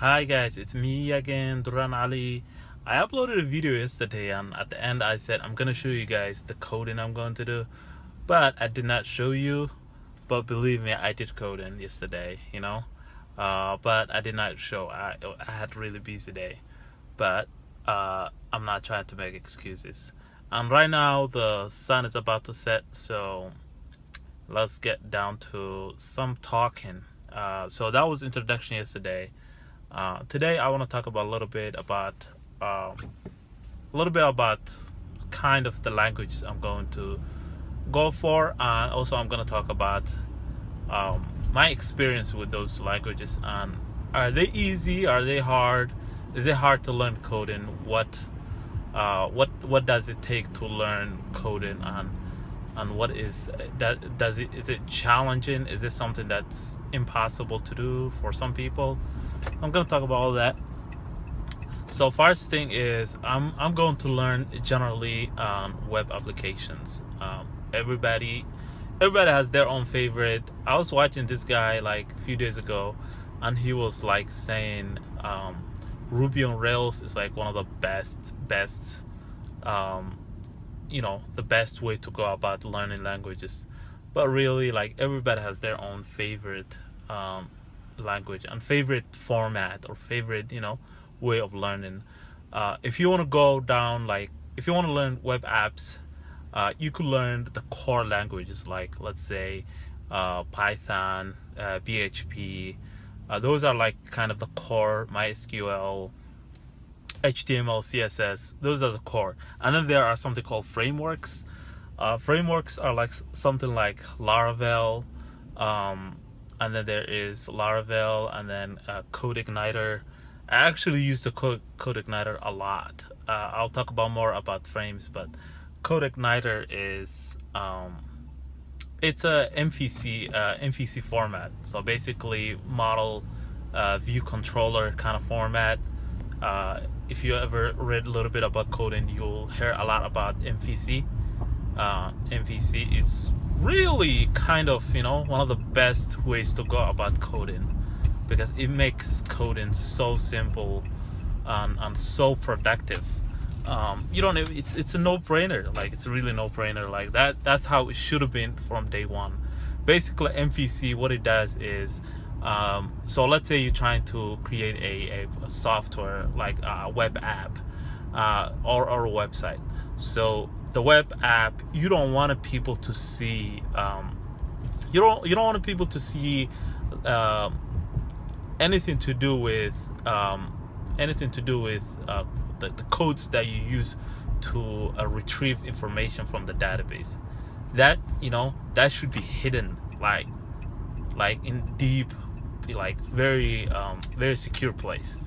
Hi guys, it's me again, Duran Ali. I uploaded a video yesterday and at the end I said I'm gonna show you guys the coding I'm going to do, but I did not show you. But believe me, I did coding yesterday, but I did not show. I had a really busy day, but I'm not trying to make excuses. And right now the sun is about to set, so let's get down to some talking. So that was introduction yesterday. Today, I want to talk about a little bit about kind of the languages I'm going to go for, and also I'm going to talk about my experience with those languages. And are they easy? Are they hard? Is it hard to learn coding? What does it take to learn coding, and what is that? Is it challenging? Is it something that's impossible to do for some people? I'm gonna talk about all that. So first thing is I'm going to learn generally on web applications. Everybody has their own favorite. I was watching this guy like a few days ago, and he was like saying Ruby on Rails is like one of the best the best way to go about learning languages. But really, like, everybody has their own favorite language and favorite format or favorite way of learning. If you want to go down, like, if you want to learn web apps, you could learn the core languages, like, let's say Python, PHP. Those are like kind of the core. MySQL, HTML, CSS, those are the core. And then there are something called frameworks. Frameworks are like something like Laravel, and then there is Laravel, and then CodeIgniter. I actually use the CodeIgniter a lot. I'll talk about more about frames, but CodeIgniter is it's a MVC format. So basically, model view controller kind of format. If you ever read a little bit about coding, you'll hear a lot about MVC. MVC is really kind of one of the best ways to go about coding, because it makes coding so simple and so productive. You don't even, it's a no-brainer. Like, it's a really no-brainer. Like, that's how it should have been from day one. Basically, MVC, what it does is, so let's say you're trying to create a software, like a web app, or a website. So the web app, you don't want people to see you don't want people to see anything to do with the codes that you use to retrieve information from the database. That should be hidden, like in deep, like very secure place.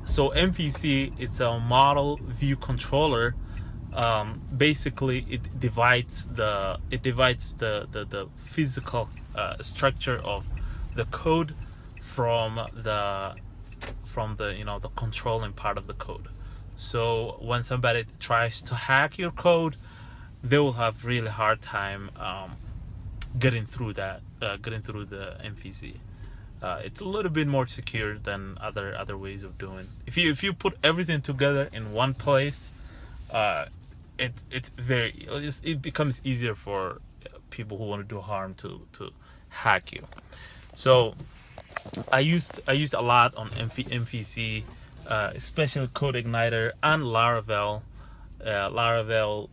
So MVC, it's a model view controller. Basically, it divides the physical structure of the code from the the controlling part of the code. So when somebody tries to hack your code, they will have really hard time getting through the MVC. It's a little bit more secure than other ways of doing. If you put everything together in one place, it becomes easier for people who want to do harm to hack you. So I used a lot on MVC, especially CodeIgniter and Laravel. Laravel,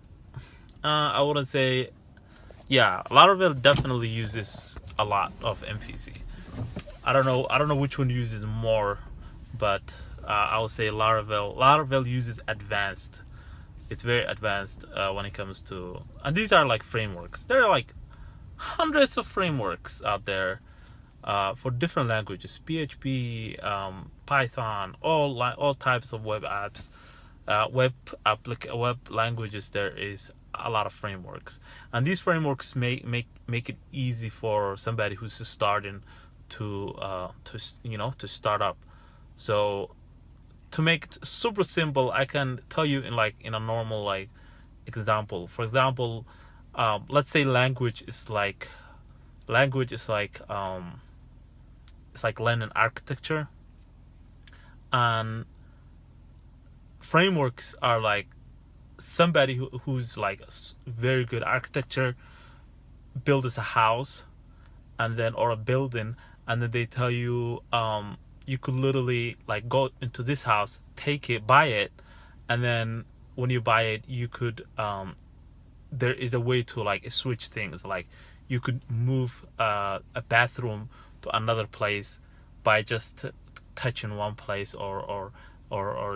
I wouldn't say, yeah, Laravel definitely uses a lot of MVC. I don't know which one uses more, but I would say Laravel. Laravel uses advanced. It's very advanced when it comes to, and these are like frameworks. There are like hundreds of frameworks out there for different languages: PHP, Python, all types of web apps, web languages. There is a lot of frameworks, and these frameworks make it easy for somebody who's just starting to start up. So to make it super simple, I can tell you in a normal like example. For example, let's say language is like it's like learning architecture. And frameworks are like somebody who's like very good architecture builds a house and then or a building, and then they tell you you could literally like go into this house, take it, buy it, and then when you buy it you could there is a way to like switch things, like you could move a bathroom to another place by just touching one place or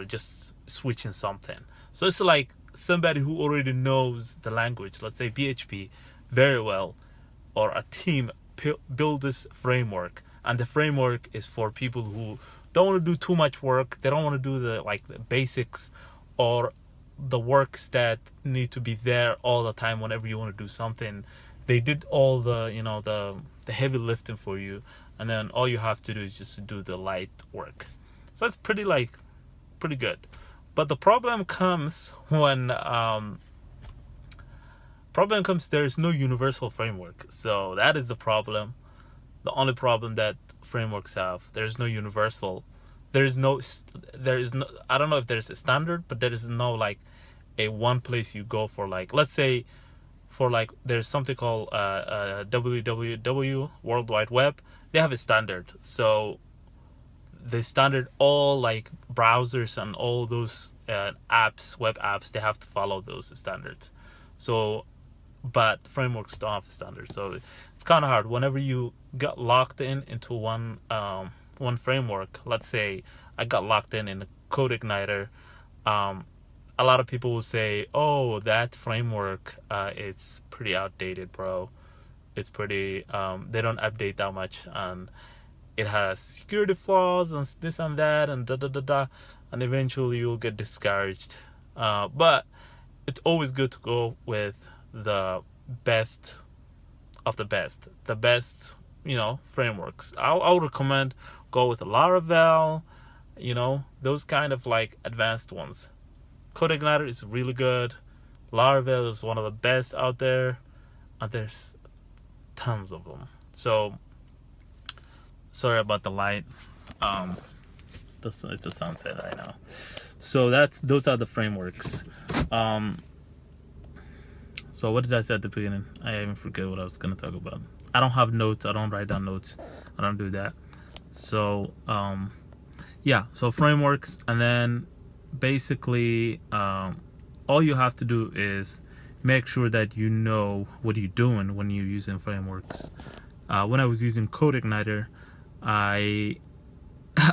just switching something. So it's like somebody who already knows the language, let's say PHP, very well, or a team build this framework, and the framework is for people who don't want to do too much work. They don't want to do the basics or the works that need to be there all the time whenever you want to do something. They did all the the heavy lifting for you, and then all you have to do is just to do the light work. So that's pretty good. But the problem comes when there is no universal framework. So that is the problem. The only problem that frameworks have, there's no universal. There is no I don't know if there's a standard, but there is no like a one place you go for, like, let's say for like there's something called www, World Wide Web. They have a standard. So the standard, all like browsers and all those apps, web apps, they have to follow those standards. So but frameworks don't have a standard, so it's kind of hard whenever you get locked into one framework. Let's say I got locked in a CodeIgniter. A lot of people will say, oh, that framework, it's pretty outdated, bro. It's pretty they don't update that much, and it has security flaws and this and that and da da da da, and eventually you'll get discouraged. But it's always good to go with the best of the best frameworks. I'll recommend go with Laravel, those kind of like advanced ones. CodeIgniter is really good. Laravel is one of the best out there, and there's tons of them. So sorry about the light. It's the sunset right now. So those are the frameworks. So what did I say at the beginning? I even forget what I was gonna talk about. I don't have notes. I don't write down notes. I don't do that. So yeah. So frameworks, and then basically all you have to do is make sure that you know what you're doing when you're using frameworks. When I was using CodeIgniter, I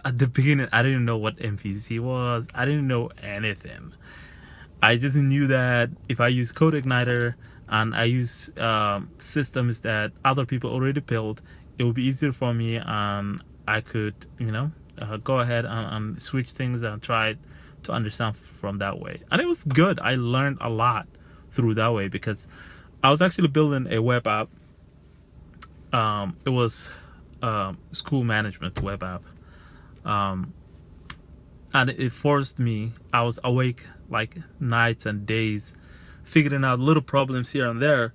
at the beginning I didn't know what MVC was. I didn't know anything. I just knew that if I use CodeIgniter and I use systems that other people already built, it would be easier for me, and I could, go ahead and switch things and try to understand from that way. And it was good. I learned a lot through that way, because I was actually building a web app. It was school management web app. And it forced me, I was awake like nights and days figuring out little problems here and there.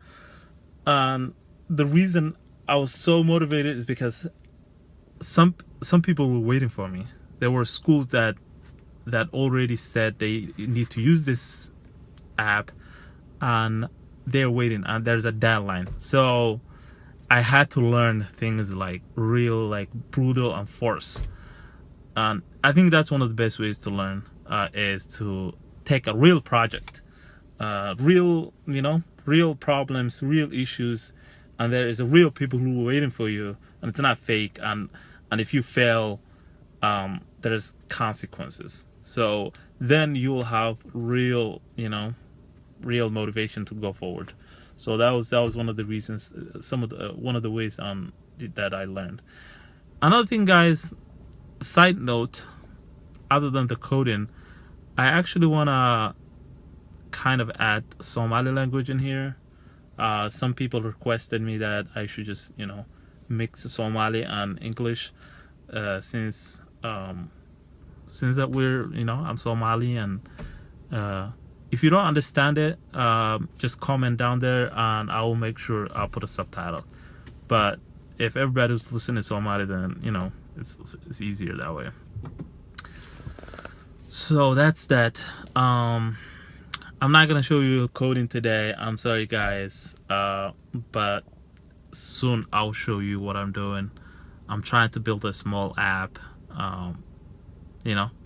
And the reason I was so motivated is because some people were waiting for me. There were schools that already said they need to use this app, and they're waiting, and there's a deadline. So I had to learn things like real, like brutal and force. And I think that's one of the best ways to learn, is to take a real project, real problems, real issues, and there is a real people who are waiting for you, and it's not fake. And if you fail, there's consequences. So then you will have real motivation to go forward. So that was one of the reasons, one of the ways that I learned. Another thing, guys, side note, other than the coding, I actually want to kind of add Somali language in here. Some people requested me that I should just mix Somali and English, since that we're I'm Somali, and if you don't understand it, just comment down there and I will make sure I'll put a subtitle. But if everybody who's listening to Somali, then it's easier that way. So that's that. I'm not gonna show you coding today. I'm sorry, guys. But soon I'll show you what I'm doing. I'm trying to build a small app.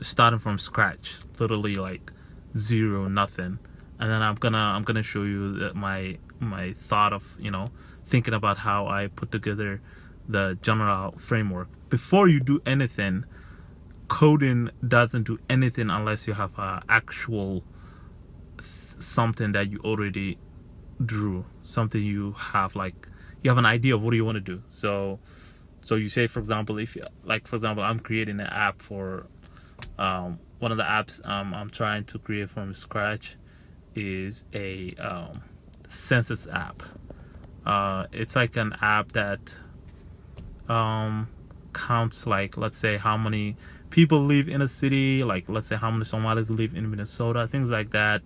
Starting from scratch, literally like zero, nothing, and then I'm gonna show you my thought of thinking about how I put together the general framework. Before you do anything, coding doesn't do anything unless you have a actual something that you already drew, something you have, like you have an idea of what you want to do. So you say, for example, if like for example, I'm creating an app for one of the apps I'm trying to create from scratch is a census app. It's like an app that counts, like, let's say how many people live in a city, like let's say how many Somalis live in Minnesota, things like that.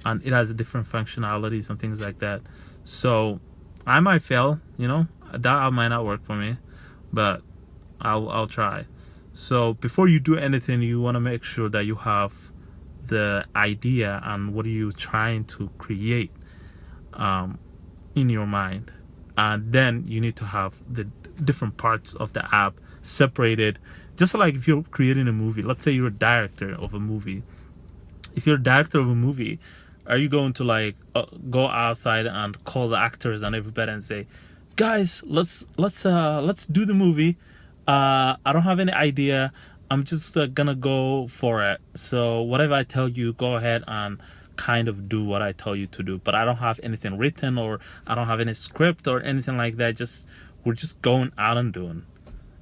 And it has different functionalities and things like that. So I might fail, that might not work for me, but I'll try. So before you do anything, you want to make sure that you have the idea and what are you trying to create in your mind, and then you need to have the different parts of the app separated. Just like if you're creating a movie, let's say you're a director of a movie. If you're a director of a movie, are you going to like go outside and call the actors and everybody and say, guys, let's do the movie. I don't have any idea. I'm just gonna go for it. So whatever I tell you, go ahead and kind of do what I tell you to do. But I don't have anything written, or I don't have any script or anything like that. We're just going out and doing.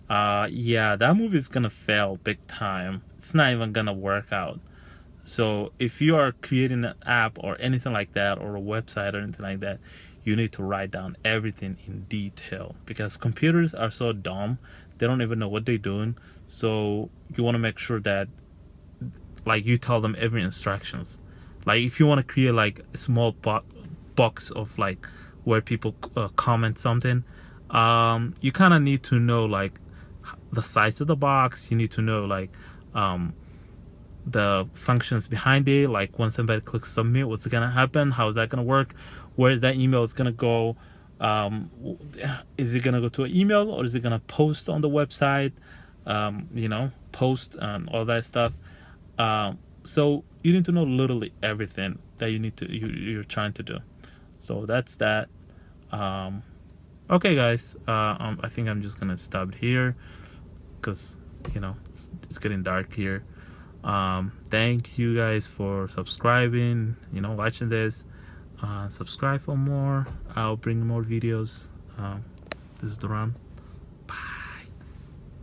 Yeah, that movie is gonna fail big time. It's not even gonna work out. So if you are creating an app or anything like that, or a website or anything like that, you need to write down everything in detail, because computers are so dumb, they don't even know what they're doing. So you want to make sure that like you tell them every instructions. Like if you want to create like a small box of like where people comment something, you kind of need to know like the size of the box. You need to know like the functions behind it, like when somebody clicks submit, what's gonna happen, how is that gonna work, where is that email is gonna go, is it gonna go to an email or is it gonna post on the website, post and all that stuff. So you need to know literally everything that you're trying to do. So that's that. Okay, guys, I think I'm just gonna stop here, because it's getting dark here. Thank you guys for subscribing, watching this. Subscribe for more. I'll bring more videos. This is Duran.